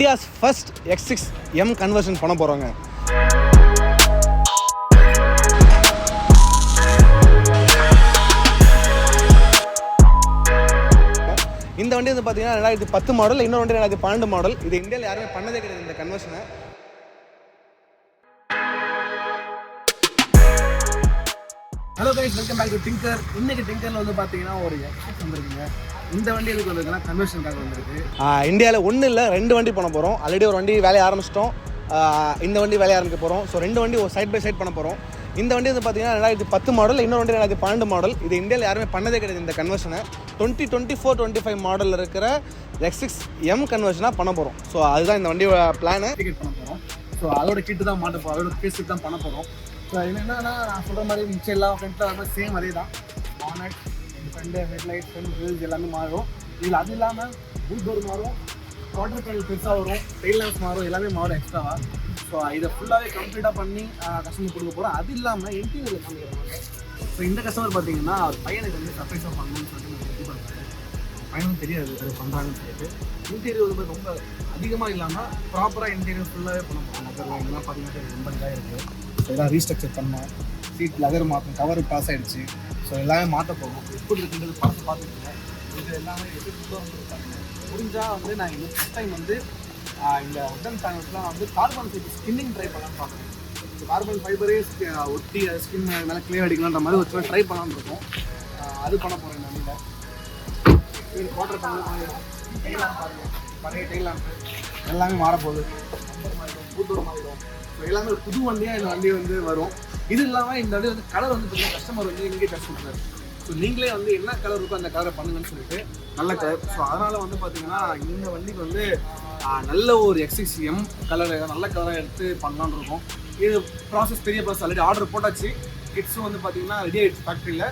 India's first X6 M conversion பண்ண போகிறோங்க. இந்த வண்டி வந்து பார்த்தீங்கன்னா 2010 மாடல், இன்னொரு வண்டி 2012 மாடல். இது இந்தியாவில் யாருமே பண்ணதே கிடையாது இந்த கன்வர்ஷனை. Hello guys, welcome back to Tinker. இன்னைக்கு டிங்கரில் வந்து பார்த்தீங்கன்னா ஒரு X6 வந்துருக்குங்க. இந்த வண்டி எதுக்கு வந்திருக்குன்னா கன்வர்ஷனுக்காக வந்திருக்கு. இந்தியாவில் ஒன்றும் இல்லை, 2 வண்டி பண்ண போகிறோம். ஆல்ரெடி ஒரு வண்டி வேலையை ஆரம்பிச்சிட்டோம், இந்த வண்டி வேலையை ஆரம்பிக்க போகிறோம். ஸோ 2 வண்டி ஒரு சைட் பை சைட் பண்ண போகிறோம். இந்த வண்டி வந்து பார்த்தீங்கன்னா 2010 மாடல், இன்னொரு வண்டி 2012 மாடல். இது இந்தியாவில் யாருமே பண்ணதே கிடையாது இந்த கன்வர்ஷனை. 2024-25 மாடலில் இருக்கிற X6 M கன்வர்ஷனாக பண்ண போகிறோம். ஸோ அதுதான் இந்த வண்டியோட பிளானை டிக்கெட் பண்ண போகிறோம். ஸோ அதோட கிட்டு தான் மாட்ட போகிறோம், அதோட பேசிட்டு தான் பண்ண போகிறோம். ஸோ என்னென்னா நான் சொல்கிற மாதிரி மிச்சம் எல்லா ஃப்ரெண்ட்ஸில் சேம் அதே தான். Bonnet, friend, headlight, friend wheels எல்லாமே மாறும். இதில் அது இல்லாமல் பூட் டோர் மாறும், குவார்டர் பேனல் பெருசாக வரும், டெயில் லேம்ப்ஸ் மாறும், எல்லாமே மாறும் எக்ஸ்ட்ராவாக. ஸோ இதை ஃபுல்லாகவே கம்ப்ளீட்டாக பண்ணி கஸ்டமர் கொடுக்க போகிறோம். அது இல்லாமல் இன்டீரியர் காமிக்கிறாங்க. ஸோ இந்த கஸ்டமர் பார்த்தீங்கன்னா அவர் பையனுக்கு வந்து சர்ப்ரைஸாக பண்ணணும்னு சொல்லிட்டு நான் ரெடி பண்ணுறேன். பையனும் தெரியாது அது பண்ணுறாங்கன்னு சொல்லிட்டு. இன்டீரியர் வந்து ரொம்ப அதிகமாக இல்லாமல் ப்ராப்பராக இன்டீரியர் ஃபுல்லாகவே பண்ண போகிறோம். இதெல்லாம் பார்த்தீங்கன்னா ரொம்ப இதாக இருக்குது. ஸோ எல்லாம் ரீஸ்ட்ரக்சர் பண்ணோம், சீட் லெதர் மாற்றணும், கவர் பாஸ் ஆகிடுச்சு. ஸோ எல்லாமே மாற்ற போகும். எப்படி இருக்குன்றது பார்த்துருக்கேன். இது எல்லாமே எப்படி வந்துருக்காங்க. முடிஞ்சால் வந்து நான் இந்த ஃபஸ்ட் டைம் வந்து இந்த உடன் பேனல்ஸ்லாம் வந்து கார்பன் ஃபைபர் ஸ்கின்னிங் ட்ரை பண்ணலான்னு பார்க்குறேன். கார்பன் ஃபைபரே ஒட்டி ஸ்கின் நல்லா கிளியர் அடிக்கலான்ற மாதிரி ஒரு ட்ரை பண்ணலான்னு இருக்கோம். அது பண்ண போகிறேன் இந்த வண்டியில். வாட்டர் பேனல் டெய்லாம் பாருங்கள், பழைய டெய்லாம் எல்லாமே மாறப்போகுது. பூட்டோர் மாறிடும். எல்லாமே ஒரு புது வண்டியாக இந்த வண்டி வந்து வரும். இது இல்லாமல் இந்த வண்டி வந்து கலர் வந்து பார்த்தீங்கன்னா கஸ்டமர் வந்து இங்கே டச் பண்ணுறாரு. ஸோ நீங்களே வந்து என்ன கலர் இருக்கோ அந்த கலரை பண்ணுங்கன்னு சொல்லிட்டு நல்ல கலர். ஸோ அதனால் வந்து பார்த்தீங்கன்னா இந்த வண்டிக்கு வந்து நல்ல ஒரு X6 M கலர் நல்ல கலராக எடுத்து பண்ணலான்னு இருக்கும். இது ப்ராசஸ் பெரிய ப்ராசஸ். ஆல்ரெடி ஆர்டர் போட்டாச்சு. கிட்ஸும் வந்து பார்த்தீங்கன்னா ரெடி ஆகிடுச்சு ஃபேக்ட்ரியில்.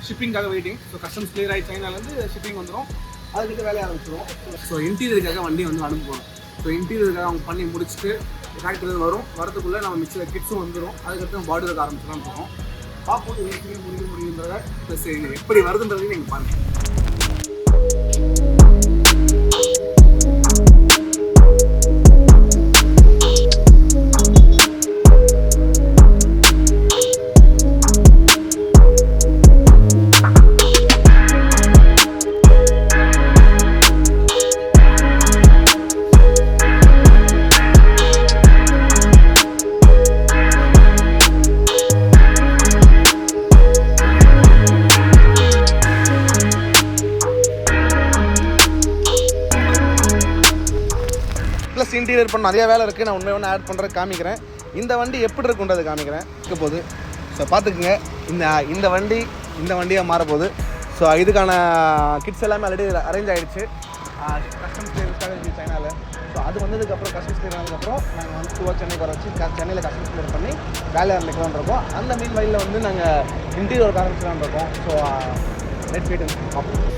ஷிப்பிங்காக வெயிட்டிங். ஸோ கஸ்டம்ஸ் கிளியர் ஆகி சைனாலேருந்து ஷிப்பிங் வந்துடும். அதுக்கிட்ட வேலையை ஆரம்பிச்சிடும். ஸோ இன்டீரியருக்காக வண்டி வந்து அனுப்புவோம். ஸோ இன்டீரியருக்காக அவங்க பண்ணி முடிச்சுட்டு ஃபேக்ட்ரி வரும். வரதுக்குள்ளே நம்ம மிக்சர் கிட்ஸும் வந்துடும். அதுக்கப்புறம் பாடி ஒர்க் ஆரம்பிச்சுலாம் இருக்கோம். பார்ப்போம் ஏற்கனவே முடியுன்றத ப்ளஸ் எப்படி வருதுன்றதையும் நீங்கள் பாருங்கள். ப்ளஸ் இன்டீரியர் பண்ண நிறைய வேலை இருக்குது. நான் உண்மையை ஆட் பண்ணுற காமிக்கிறேன். இந்த வண்டி எப்படி இருக்குன்றது காமிக்கிறேன் இருக்க போகுது. ஸோ பார்த்துக்குங்க, இந்த வண்டியாக மாறப்போகுது. ஸோ இதுக்கான கிட்ஸ் எல்லாமே ஆல்ரெடி அரேஞ்ச் ஆகிடுச்சு. கஸ்டம்ஸ் கிளியர்ஸ்க்காக இருக்குது சைனாவில். ஸோ அது வந்ததுக்கப்புறம் கஸ்டம்ஸ் கிளியர் ஆனதுக்கப்புறம் நாங்கள் வந்து 2 சென்னைக்கு வர வச்சு சென்னையில் கஸ்டம்ஸ் கிளியர் பண்ணி வேலையை ஆரம்பிக்கலான்னு இருக்கோம். அந்த மீன் வழியில் வந்து நாங்கள் இன்டீரியர் ஆரம்பிக்கலான்னு இருக்கோம். ஸோ நெட் வெயிட் பார்ப்போம்.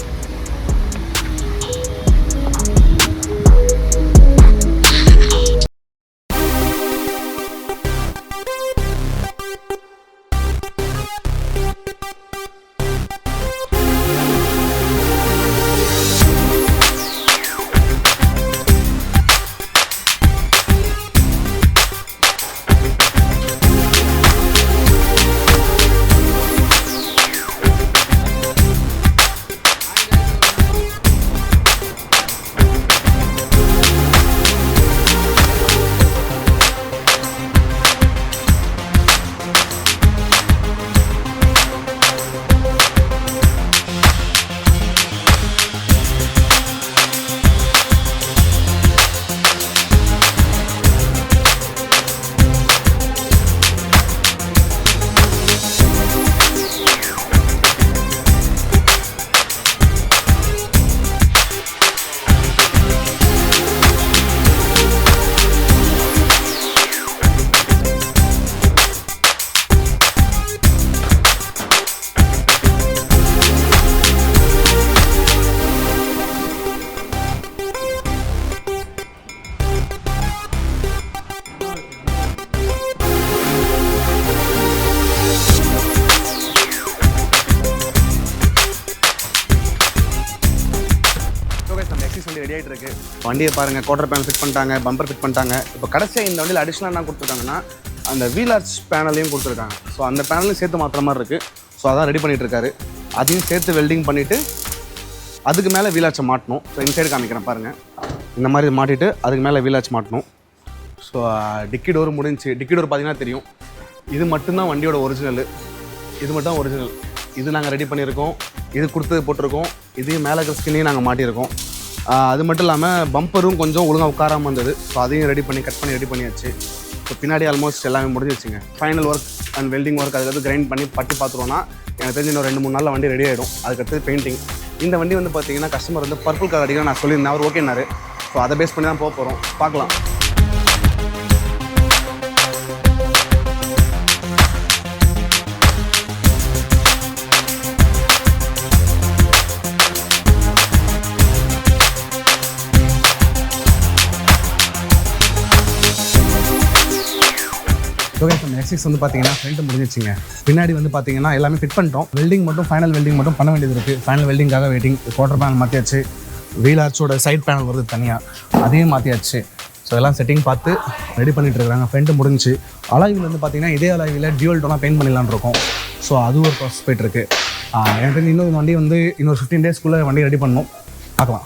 இருக்குது. வண்டியை பாருங்கள், குவார்டர் பேனல் ஃபிட் பண்ணிட்டாங்க, பம்பர் ஃபிட் பண்ணிட்டாங்க. இப்போ கடைசியாக இந்த வண்டியில் அடிஷ்னலாக என்ன கொடுத்துருக்காங்கன்னா அந்த வீல் ஆர்ச் பேனலையும் கொடுத்துருக்காங்க. ஸோ அந்த பேனலையும் சேர்த்து மாற்றுற மாதிரி இருக்குது. ஸோ அதான் ரெடி பண்ணிகிட்டு இருக்காரு. அதையும் சேர்த்து வெல்டிங் பண்ணிவிட்டு அதுக்கு மேலே வீல் ஆர்ச்சை மாட்டணும். ஸோ இன்சைடு காமிக்கிறேன் பாருங்கள். இந்த மாதிரி மாட்டிட்டு அதுக்கு மேலே வீல் ஆர்ச் மாட்டணும். ஸோ டிக்கி டோர் முடிஞ்சு. டிக்கி டோர் பார்த்தீங்கன்னா தெரியும், இது மட்டும்தான் வண்டியோட ஒரிஜினல். இது மட்டும் தான் ஒரிஜினல். இது நாங்கள் ரெடி பண்ணியிருக்கோம், இது கொடுத்து போட்டிருக்கோம். இதையும் மேலே இருக்கிற ஸ்கின்னையும் நாங்கள் மாட்டியிருக்கோம். அது மட்டும் இல்லாமல் பம்பரும் கொஞ்சம் ஒழுங்காக உட்காராமல் வந்தது. ஸோ அதையும் ரெடி பண்ணி கட் பண்ணி ரெடி பண்ணியாச்சு. ஸோ பின்னாடி ஆல்மோஸ்ட் எல்லாமே முடிஞ்சிருச்சுங்க. Final work and welding work அதுக்கு கிரைண்ட் பண்ணி பட்டி பார்த்துருவோன்னா எனக்கு தெரிஞ்சு இன்னும் 2-3 நாளில் வண்டி ரெடி ஆகிடும். அதுக்கடுத்து பெயிண்டிங். இந்த வண்டி வந்து பார்த்தீங்கன்னா கஸ்டமர் வந்து பர்பிள் கலர் அடிக்கணும் நான் சொல்லியிருந்தேன். அவர் ஓகேனாரு. ஸோ அதை பேஸ் பண்ணி தான் போக போகிறோம். பார்க்கலாம். ஓகே, இப்போ X6 வந்து பார்த்தீங்கன்னா ஃப்ரண்ட் முடிஞ்சிச்சுங்க. பின்னாடி வந்து பார்த்தீங்கன்னா எல்லாமே ஃபிட் பண்ணிட்டோம். வெல்டிங் மட்டும் ஃபைனல் வெல்டிங் மட்டும் பண்ண வேண்டியது இருக்குது. ஃபைனல் வெல்டிங்காக வெயிட்டிங். குவார்டர் பேனல் மாற்றியாச்சு. வீல் ஆர்ச்சோட சைட் பேனல் வருது தனியாக, அதையும் மாற்றியாச்சு. ஸோ எல்லாம் செட்டிங் பார்த்து ரெடி பண்ணிகிட்டு இருக்காங்க. ஃப்ரண்ட்டு முடிஞ்சு. அலாய்வில் வந்து பார்த்தீங்கன்னா இதே அலாய்வில் டியூவல் டோனாக பெயிண்ட் பண்ணிடலான்னு இருக்கோம். ஸோ அது ஒரு ப்ராசஸ் போய்ட்டுருக்கு. எனக்கு இன்னும் இந்த வண்டி வந்து இன்னொரு 15 டேஸ்க்குள்ளே வண்டி ரெடி பண்ணணும். பார்க்கலாம்.